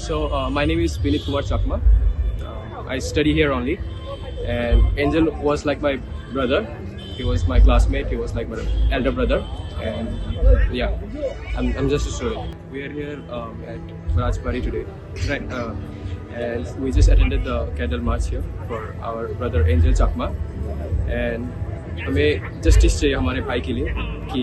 So my name is Vinit Kumar Chakma. I study here only, and Angel was like my brother. He was my classmate. He was like my elder brother, and yeah, I'm just a student. We are here at Rajbari today, right? And we just attended the candle march here for our brother Angel Chakma, and हमें justice चाहिए हमारे भाई के लिए कि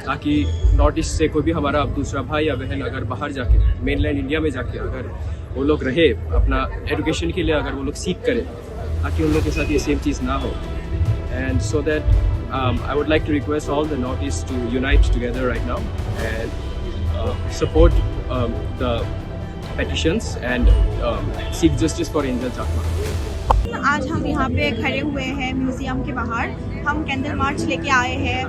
ताकि north east से कोई भी हमारा दूसरा भाई या बहन अगर बाहर जाके मेनलैंड इंडिया में जाके अगर वो लोग रहे अपना एजुकेशन के लिए अगर वो लोग सीख करें ताकि उन लोग के साथ ये सेम चीज़ ना हो and so that I would like to request all the north east to unite together right now and support the petitions and seek justice for Angel Chakma. आज हम यहाँ पे खड़े हुए हैं म्यूजियम के बाहर। हम कैंडल मार्च लेके आए हैं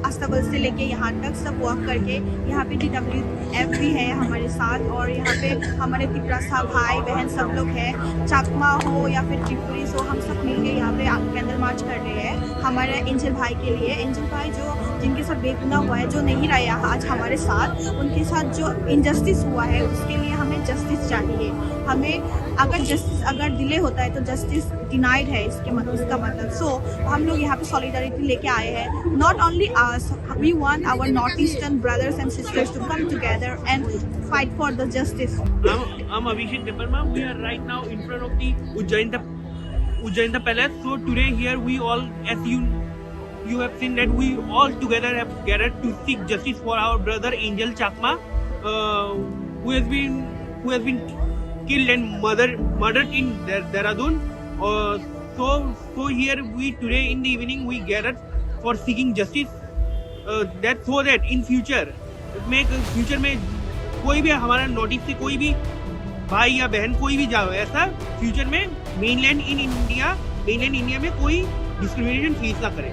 अस्तबल से लेके यहाँ तक सब वॉक करके। यहाँ पे DWF भी है हमारे साथ और यहाँ पे हमारे तिपरासा भाई बहन सब लोग हैं। चाकमा हो या फिर त्रिपुरी हो, हम सब मिलके यहाँ पे कैंडल मार्च कर रहे हैं हमारे एंजल भाई के लिए। एंजल भाई जो जिनके साथ बेगुनाह हुआ है, जो नहीं रहे आज हमारे साथ, उनके साथ जो इनजस्टिस हुआ है उसके लिए हमें जस्टिस चाहिए। हमें अगर जस्टिस अगर डिले होता है तो जस्टिस डिनाइड है इसका मतलब। सो हम लोग यहाँ पे सॉलिडारिटी लेके आए हैं। Not only us, we want our north eastern brothers and sisters to come together and fight for the justice. I'm Abhishek Deparma. We are right now in front of the Ujjainta Palace. So today here we all, as you have seen that we all together have gathered to seek justice for our brother Angel Chakma, who has been killed and murdered in Dehradun. So here we today in the evening we gathered for seeking justice. That so that in future में कोई भी हमारा north east से कोई भी भाई या बहन कोई भी जाओ, ऐसा फ्यूचर में मेनलैंड इंडिया में कोई डिस्क्रिमिनेशन फेस ना करे।